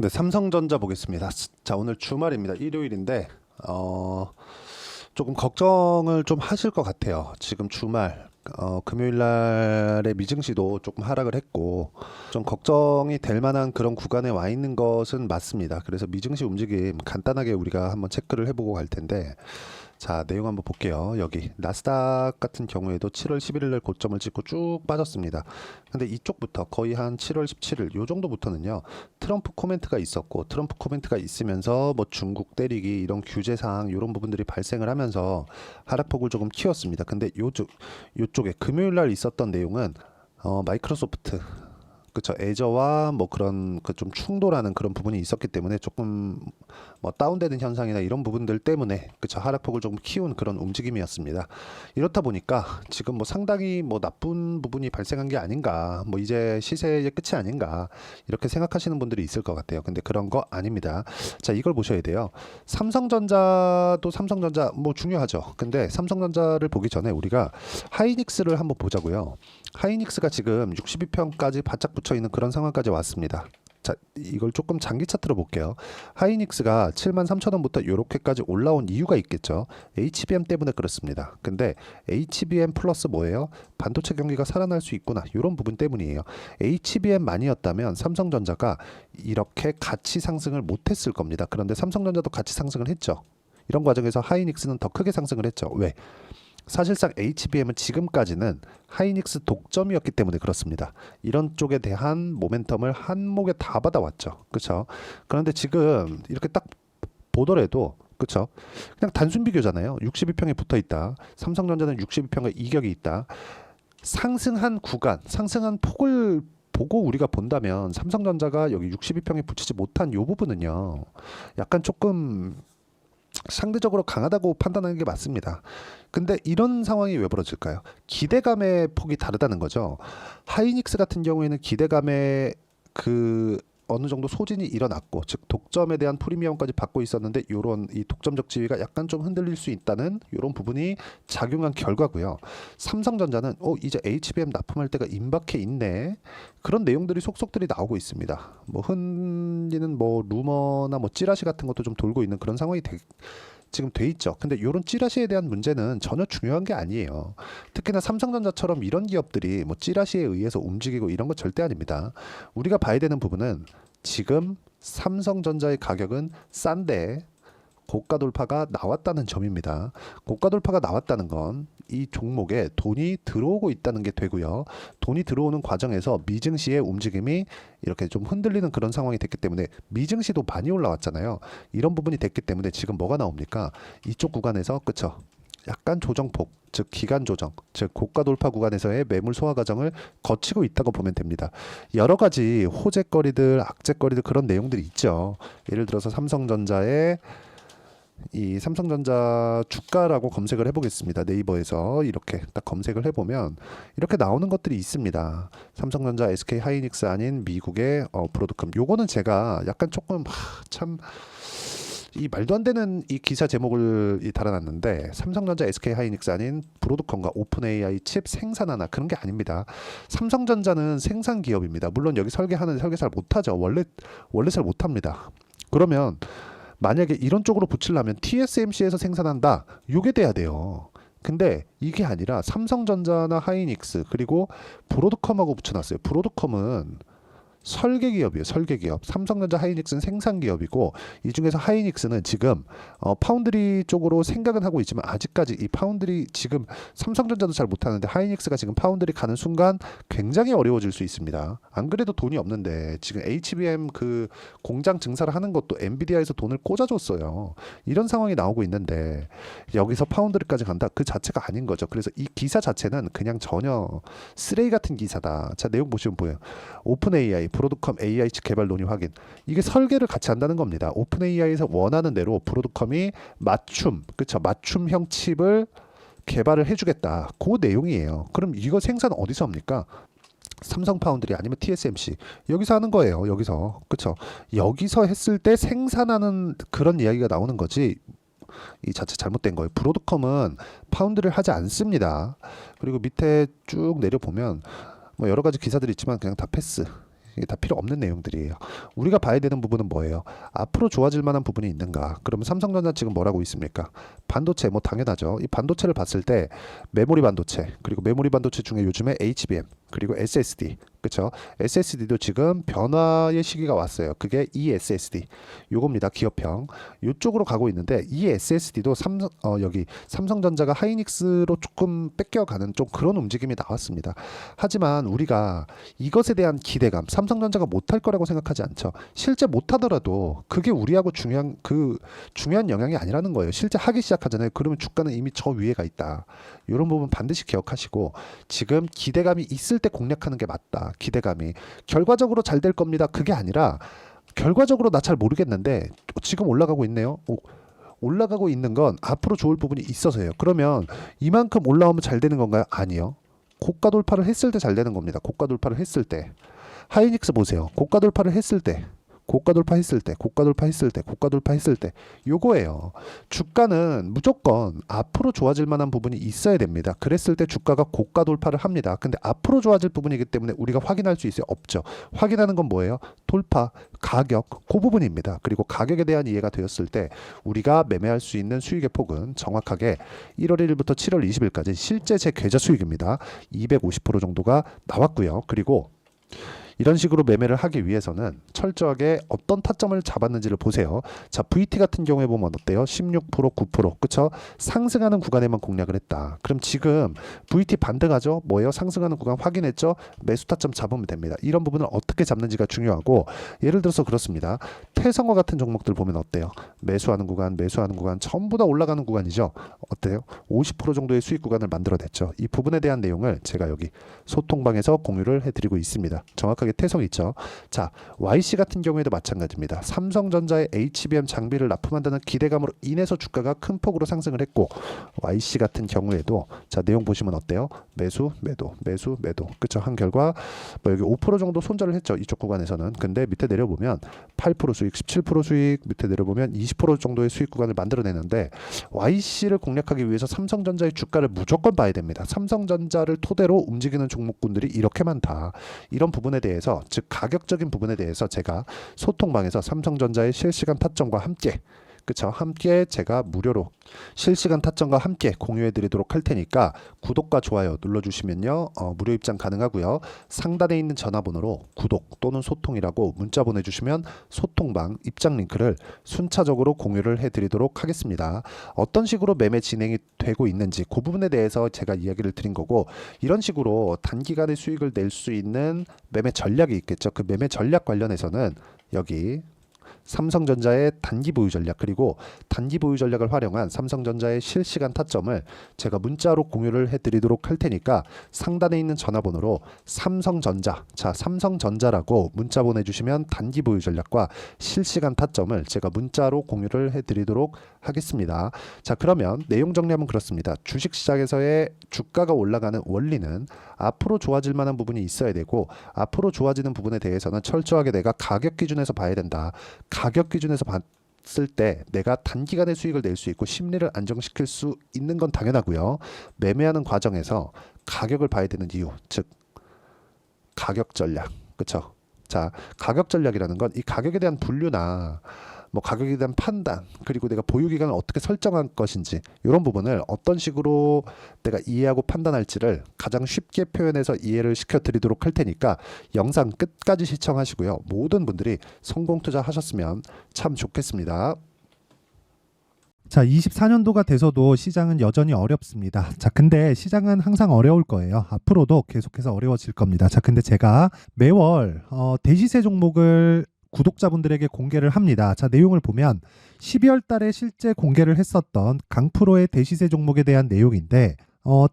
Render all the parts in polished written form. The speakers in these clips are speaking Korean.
네, 삼성전자 보겠습니다. 자, 오늘 주말입니다. 일요일인데 조금 걱정을 좀 하실 것 같아요. 지금 주말 금요일 날에 미증시도 조금 하락을 했고 좀 걱정이 될 만한 그런 구간에 와 있는 것은 맞습니다. 그래서 미증시 움직임 간단하게 우리가 한번 체크를 해보고 갈 텐데, 자, 내용 한번 볼게요. 여기 나스닥 같은 경우에도 7월 11일 날 고점을 찍고 쭉 빠졌습니다. 근데 이쪽부터 거의 한 7월 17일 요 정도부터는요, 트럼프 코멘트가 있었고, 트럼프 코멘트가 있으면서 뭐 중국 때리기 이런 규제 사항 이런 부분들이 발생을 하면서 하락폭을 조금 키웠습니다. 근데 요쪽에 금요일 날 있었던 내용은 마이크로소프트, 그쵸, 애저와 뭐 그런 그 좀 충돌하는 그런 부분이 있었기 때문에 조금 뭐 다운되는 현상이나 이런 부분들 때문에, 그쵸, 하락폭을 조금 키운 그런 움직임이었습니다. 이렇다 보니까 지금 뭐 상당히 뭐 나쁜 부분이 발생한 게 아닌가, 뭐 이제 시세의 끝이 아닌가 이렇게 생각하시는 분들이 있을 것 같아요. 근데 그런 거 아닙니다. 자, 이걸 보셔야 돼요. 삼성전자도 삼성전자 뭐 중요하죠. 근데 삼성전자를 보기 전에 우리가 하이닉스를 한번 보자고요. 하이닉스가 지금 62평까지 바짝 붙여 있는 그런 상황까지 왔습니다. 자, 이걸 조금 장기 차트로 볼게요. 하이닉스가 73,000원부터 이렇게까지 올라온 이유가 있겠죠. HBM 때문에 그렇습니다. 근데 HBM 플러스 뭐예요? 반도체 경기가 살아날 수 있구나, 이런 부분 때문이에요. HBM만이었다면 삼성전자가 이렇게 같이 상승을 못했을 겁니다. 그런데 삼성전자도 같이 상승을 했죠. 이런 과정에서 하이닉스는 더 크게 상승을 했죠. 왜? 사실상 HBM은 지금까지는 하이닉스 독점이었기 때문에 그렇습니다. 이런 쪽에 대한 모멘텀을 한목에 다 받아왔죠. 그렇죠? 그런데 지금 이렇게 딱 보더라도, 그렇죠, 그냥 단순 비교잖아요. 62평에 붙어 있다. 삼성전자는 62평에 이격이 있다. 상승한 구간, 상승한 폭을 보고 우리가 본다면 삼성전자가 여기 62평에 붙이지 못한 이 부분은요, 약간 조금 상대적으로 강하다고 판단하는 게 맞습니다. 근데 이런 상황이 왜 벌어질까요? 기대감의 폭이 다르다는 거죠. 하이닉스 같은 경우에는 기대감의 그 어느 정도 소진이 일어났고, 즉 독점에 대한 프리미엄까지 받고 있었는데 요런 이 독점적 지위가 약간 좀 흔들릴 수 있다는 요런 부분이 작용한 결과고요. 삼성전자는 이제 HBM 납품할 때가 임박해 있네, 그런 내용들이 속속들이 나오고 있습니다. 뭐 흔히는 뭐 루머나 뭐 찌라시 같은 것도 좀 돌고 있는 그런 상황이 지금 돼 있죠. 근데 이런 찌라시에 대한 문제는 전혀 중요한 게 아니에요. 특히나 삼성전자처럼 이런 기업들이 뭐 찌라시에 의해서 움직이고 이런 거 절대 아닙니다. 우리가 봐야 되는 부분은 지금 삼성전자의 가격은 싼데 고가 돌파가 나왔다는 점입니다. 고가 돌파가 나왔다는 건 이 종목에 돈이 들어오고 있다는 게 되고요. 돈이 들어오는 과정에서 미증시의 움직임이 이렇게 좀 흔들리는 그런 상황이 됐기 때문에, 미증시도 많이 올라왔잖아요. 이런 부분이 됐기 때문에 지금 뭐가 나옵니까? 이쪽 구간에서, 그쵸, 약간 조정폭, 즉 기간 조정, 즉 고가 돌파 구간에서의 매물 소화 과정을 거치고 있다고 보면 됩니다. 여러 가지 호재거리들, 악재거리들 그런 내용들이 있죠. 예를 들어서 삼성전자의 이 삼성전자 주가라고 검색을 해보겠습니다. 네이버에서 이렇게 딱 검색을 해보면 이렇게 나오는 것들이 있습니다. 삼성전자, SK 하이닉스 아닌 미국의 브로드컴. 요거는 제가 약간 조금 참 이 말도 안 되는 이 기사 제목을 달아놨는데, 삼성전자, SK 하이닉스 아닌 브로드컴과 오픈 AI 칩 생산하나, 그런 게 아닙니다. 삼성전자는 생산 기업입니다. 물론 여기 설계하는 설계 잘 못하죠. 원래 잘 못합니다. 그러면 만약에 이런 쪽으로 붙이려면 TSMC에서 생산한다, 요게 돼야 돼요. 근데 이게 아니라 삼성전자나 하이닉스 그리고 브로드컴하고 붙여놨어요. 브로드컴은 설계 기업이에요. 설계 기업. 삼성전자, 하이닉스는 생산 기업이고, 이 중에서 하이닉스는 지금 파운드리 쪽으로 생각은 하고 있지만 아직까지 이 파운드리, 지금 삼성전자도 잘 못하는데 하이닉스가 지금 파운드리 가는 순간 굉장히 어려워질 수 있습니다. 안 그래도 돈이 없는데 지금 HBM 그 공장 증설을 하는 것도 엔비디아에서 돈을 꽂아줬어요. 이런 상황이 나오고 있는데 여기서 파운드리까지 간다, 그 자체가 아닌 거죠. 그래서 이 기사 자체는 그냥 전혀 쓰레기 같은 기사다. 자, 내용 보시면 보여요. 오픈 AI, 브로드컴 AI 칩 개발 논의 확인. 이게 설계를 같이 한다는 겁니다. 오픈 AI에서 원하는 대로 브로드컴이 그쵸, 맞춤형 칩을 개발을 해주겠다, 그 내용이에요. 그럼 이거 생산 어디서 합니까? 삼성 파운드리 아니면 TSMC, 여기서 하는 거예요. 여기서, 그쵸, 여기서 했을 때 생산하는 그런 이야기가 나오는 거지, 이 자체 잘못된 거예요. 브로드컴은 파운드를 하지 않습니다. 그리고 밑에 쭉 내려보면 뭐 여러 가지 기사들이 있지만 그냥 다 패스. 이게 다 필요 없는 내용들이에요. 우리가 봐야 되는 부분은 뭐예요? 앞으로 좋아질 만한 부분이 있는가? 그러면 삼성전자 지금 뭐라고 있습니까? 반도체 뭐 당연하죠. 이 반도체를 봤을 때 메모리 반도체, 그리고 메모리 반도체 중에 요즘에 HBM, 그리고 SSD, 그쵸? SSD도 지금 변화의 시기가 왔어요. 그게 eSSD 요겁니다. 기업형 이쪽으로 가고 있는데, 이 SSD도 여기 삼성전자가 하이닉스로 조금 뺏겨가는 좀 그런 움직임이 나왔습니다. 하지만 우리가 이것에 대한 기대감, 삼성전자가 못할 거라고 생각하지 않죠. 실제 못하더라도 그게 우리하고 중요한 영향이 아니라는 거예요. 실제 하기 시작하잖아요. 그러면 주가는 이미 저 위에가 있다. 이런 부분 반드시 기억하시고, 지금 기대감이 있을 때 공략하는 게 맞다. 기대감이 결과적으로 잘 될 겁니다. 그게 아니라 결과적으로 나 잘 모르겠는데 지금 올라가고 있네요. 올라가고 있는 건 앞으로 좋을 부분이 있어서예요. 그러면 이만큼 올라오면 잘 되는 건가요? 아니요. 고가 돌파를 했을 때 잘 되는 겁니다. 고가 돌파를 했을 때. 하이닉스 보세요. 고가 돌파를 했을 때, 고가 돌파했을 때, 고가 돌파했을 때, 고가 돌파했을 때, 요거예요. 주가는 무조건 앞으로 좋아질 만한 부분이 있어야 됩니다. 그랬을 때 주가가 고가 돌파를 합니다. 근데 앞으로 좋아질 부분이기 때문에 우리가 확인할 수 있어요? 없죠. 확인하는 건 뭐예요? 돌파, 가격, 그 부분입니다. 그리고 가격에 대한 이해가 되었을 때 우리가 매매할 수 있는 수익의 폭은 정확하게 1월 1일부터 7월 20일까지 실제 제 계좌 수익입니다. 250% 정도가 나왔고요. 그리고 이런 식으로 매매를 하기 위해서는 철저하게 어떤 타점을 잡았는지를 보세요. 자, VT 같은 경우에 보면 어때요? 16%, 9%, 그쵸? 상승하는 구간에만 공략을 했다. 그럼 지금 VT 반등하죠? 뭐예요? 상승하는 구간 확인했죠? 매수 타점 잡으면 됩니다. 이런 부분을 어떻게 잡는지가 중요하고, 예를 들어서 그렇습니다. 태성과 같은 종목들 보면 어때요? 매수하는 구간, 매수하는 구간, 전부 다 올라가는 구간이죠? 어때요? 50% 정도의 수익 구간을 만들어냈죠. 이 부분에 대한 내용을 제가 여기 소통방에서 공유를 해드리고 있습니다. 정확하게 태성 있죠. 자, YC 같은 경우에도 마찬가지입니다. 삼성전자의 HBM 장비를 납품한다는 기대감으로 인해서 주가가 큰 폭으로 상승을 했고, YC 같은 경우에도 자, 내용 보시면 어때요? 매수, 매도, 매수, 매도. 그쵸? 한 결과 뭐 여기 5% 정도 손절을 했죠. 이쪽 구간에서는. 근데 밑에 내려보면 8% 수익, 17% 수익, 밑에 내려보면 20% 정도의 수익 구간을 만들어내는데, YC를 공략하기 위해서 삼성전자의 주가를 무조건 봐야 됩니다. 삼성전자를 토대로 움직이는 종목군들이 이렇게 많다. 이런 부분에 대해서, 즉 가격적인 부분에 대해서 제가 소통방에서 삼성전자의 실시간 타점과 함께, 그쵸? 함께 제가 무료로 실시간 타점과 함께 공유해 드리도록 할 테니까 구독과 좋아요 눌러주시면요, 무료 입장 가능하고요. 상단에 있는 전화번호로 구독 또는 소통이라고 문자 보내주시면 소통방 입장 링크를 순차적으로 공유를 해 드리도록 하겠습니다. 어떤 식으로 매매 진행이 되고 있는지 그 부분에 대해서 제가 이야기를 드린 거고, 이런 식으로 단기간에 수익을 낼 수 있는 매매 전략이 있겠죠. 그 매매 전략 관련해서는 여기 삼성전자의 단기 보유 전략, 그리고 단기 보유 전략을 활용한 삼성전자의 실시간 타점을 제가 문자로 공유를 해드리도록 할 테니까 상단에 있는 전화번호로 삼성전자, 자, 삼성전자라고 문자 보내주시면 단기 보유 전략과 실시간 타점을 제가 문자로 공유를 해드리도록 하겠습니다. 자, 그러면 내용 정리하면 그렇습니다. 주식시장에서의 주가가 올라가는 원리는 앞으로 좋아질 만한 부분이 있어야 되고, 앞으로 좋아지는 부분에 대해서는 철저하게 내가 가격 기준에서 봐야 된다. 가격 기준에서 봤을 때 내가 단기간에 수익을 낼 수 있고 심리를 안정시킬 수 있는 건 당연하고요. 매매하는 과정에서 가격을 봐야 되는 이유, 즉 가격 전략, 그쵸? 자, 가격 전략이라는 건 이 가격에 대한 분류나 뭐 가격에 대한 판단, 그리고 내가 보유 기간을 어떻게 설정할 것인지, 이런 부분을 어떤 식으로 내가 이해하고 판단할지를 가장 쉽게 표현해서 이해를 시켜드리도록 할 테니까 영상 끝까지 시청하시고요. 모든 분들이 성공 투자하셨으면 참 좋겠습니다. 자, 24년도가 돼서도 시장은 여전히 어렵습니다. 자, 근데 시장은 항상 어려울 거예요. 앞으로도 계속해서 어려워질 겁니다. 자, 근데 제가 매월 대시세 종목을 구독자분들에게 공개를 합니다. 자, 내용을 보면 12월 달에 실제 공개를 했었던 강프로의 대시세 종목에 대한 내용인데,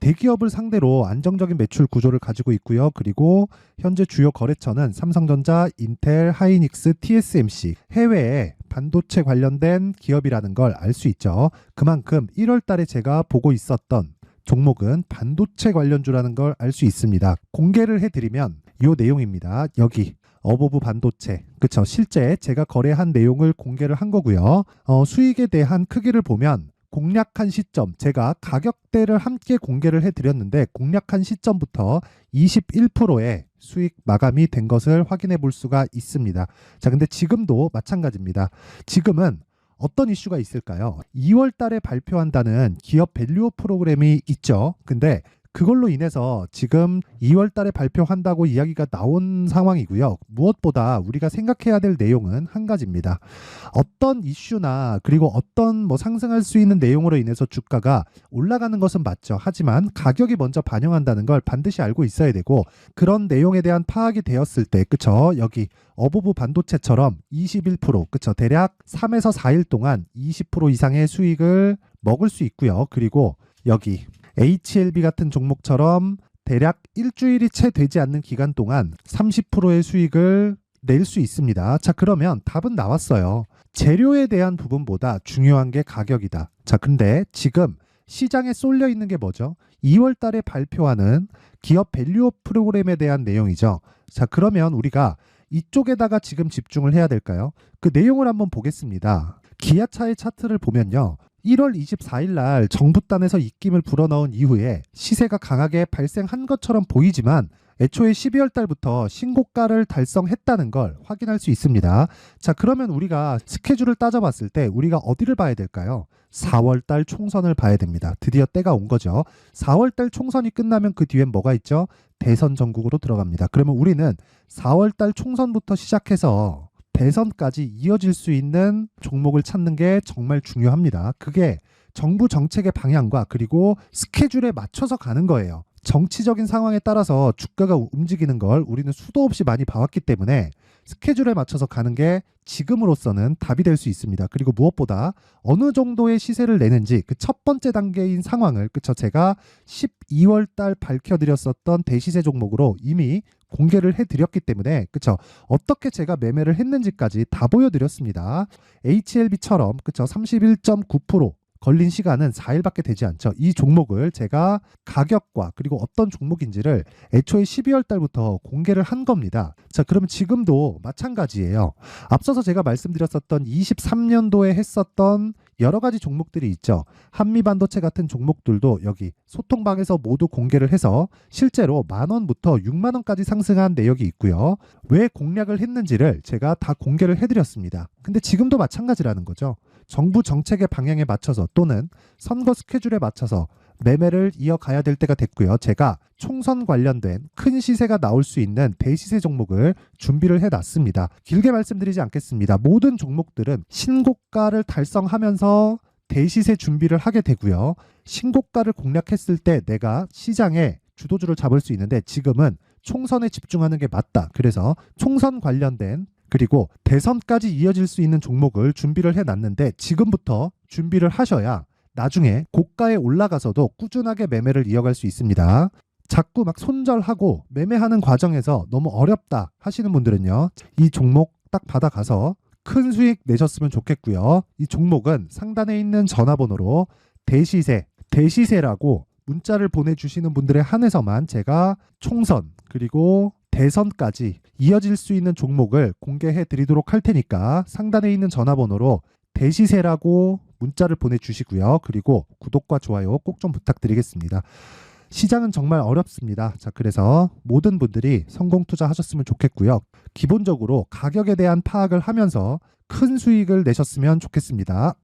대기업을 상대로 안정적인 매출 구조를 가지고 있고요. 그리고 현재 주요 거래처는 삼성전자, 인텔, 하이닉스, TSMC, 해외에 반도체 관련된 기업이라는 걸 알 수 있죠. 그만큼 1월 달에 제가 보고 있었던 종목은 반도체 관련주라는 걸 알 수 있습니다. 공개를 해드리면 이 내용입니다. 여기 어보브 반도체, 그쵸? 실제 제가 거래한 내용을 공개를 한 거고요. 수익에 대한 크기를 보면 공략한 시점, 제가 가격대를 함께 공개를 해드렸는데 공략한 시점부터 21%의 수익 마감이 된 것을 확인해 볼 수가 있습니다. 자, 근데 지금도 마찬가지입니다. 지금은 어떤 이슈가 있을까요? 2월 달에 발표한다는 기업 밸류업 프로그램이 있죠. 근데 그걸로 인해서 지금 2월 달에 발표한다고 이야기가 나온 상황이고요. 무엇보다 우리가 생각해야 될 내용은 한 가지입니다. 어떤 이슈나 그리고 어떤 뭐 상승할 수 있는 내용으로 인해서 주가가 올라가는 것은 맞죠. 하지만 가격이 먼저 반영한다는 걸 반드시 알고 있어야 되고, 그런 내용에 대한 파악이 되었을 때, 그쵸? 여기 어부부 반도체처럼 21%, 그쵸? 대략 3에서 4일 동안 20% 이상의 수익을 먹을 수 있고요. 그리고 여기 HLB 같은 종목처럼 대략 일주일이 채 되지 않는 기간 동안 30%의 수익을 낼 수 있습니다. 자, 그러면 답은 나왔어요. 재료에 대한 부분보다 중요한 게 가격이다. 자, 근데 지금 시장에 쏠려 있는 게 뭐죠? 2월 달에 발표하는 기업 밸류업 프로그램에 대한 내용이죠. 자, 그러면 우리가 이쪽에다가 지금 집중을 해야 될까요? 그 내용을 한번 보겠습니다. 기아차의 차트를 보면요. 1월 24일 날 정부단에서 입김을 불어넣은 이후에 시세가 강하게 발생한 것처럼 보이지만 애초에 12월 달부터 신고가를 달성했다는 걸 확인할 수 있습니다. 자, 그러면 우리가 스케줄을 따져봤을 때 우리가 어디를 봐야 될까요? 4월 달 총선을 봐야 됩니다. 드디어 때가 온 거죠. 4월 달 총선이 끝나면 그 뒤엔 뭐가 있죠? 대선 전국으로 들어갑니다. 그러면 우리는 4월 달 총선부터 시작해서 대선까지 이어질 수 있는 종목을 찾는 게 정말 중요합니다. 그게 정부 정책의 방향과 그리고 스케줄에 맞춰서 가는 거예요. 정치적인 상황에 따라서 주가가 움직이는 걸 우리는 수도 없이 많이 봐왔기 때문에 스케줄에 맞춰서 가는 게 지금으로서는 답이 될 수 있습니다. 그리고 무엇보다 어느 정도의 시세를 내는지 그 첫 번째 단계인 상황을, 그쵸? 제가 12월 달 밝혀드렸었던 대시세 종목으로 이미 공개를 해드렸기 때문에, 그쵸? 어떻게 제가 매매를 했는지까지 다 보여드렸습니다. HLB처럼, 그쵸? 31.9% 걸린 시간은 4일밖에 되지 않죠. 이 종목을 제가 가격과 그리고 어떤 종목인지를 애초에 12월 달부터 공개를 한 겁니다. 자, 그러면 지금도 마찬가지예요. 앞서서 제가 말씀드렸었던 23년도에 했었던 여러 가지 종목들이 있죠. 한미반도체 같은 종목들도 여기 소통방에서 모두 공개를 해서 실제로 10,000원부터 60,000원까지 상승한 내역이 있고요. 왜 공략을 했는지를 제가 다 공개를 해드렸습니다. 근데 지금도 마찬가지라는 거죠. 정부 정책의 방향에 맞춰서 또는 선거 스케줄에 맞춰서 매매를 이어가야 될 때가 됐고요. 제가 총선 관련된 큰 시세가 나올 수 있는 대시세 종목을 준비를 해놨습니다. 길게 말씀드리지 않겠습니다. 모든 종목들은 신고가를 달성하면서 대시세 준비를 하게 되고요. 신고가를 공략했을 때 내가 시장에 주도주를 잡을 수 있는데 지금은 총선에 집중하는 게 맞다. 그래서 총선 관련된 그리고 대선까지 이어질 수 있는 종목을 준비를 해놨는데 지금부터 준비를 하셔야 나중에 고가에 올라가서도 꾸준하게 매매를 이어갈 수 있습니다. 자꾸 막 손절하고 매매하는 과정에서 너무 어렵다 하시는 분들은요. 이 종목 딱 받아가서 큰 수익 내셨으면 좋겠고요. 이 종목은 상단에 있는 전화번호로 대시세라고 문자를 보내주시는 분들에 한해서만 제가 총선 그리고 대선까지 이어질 수 있는 종목을 공개해 드리도록 할 테니까 상단에 있는 전화번호로 대시세라고 문자를 보내주시고요. 그리고 구독과 좋아요 꼭 좀 부탁드리겠습니다. 시장은 정말 어렵습니다. 자, 그래서 모든 분들이 성공 투자하셨으면 좋겠고요. 기본적으로 가격에 대한 파악을 하면서 큰 수익을 내셨으면 좋겠습니다.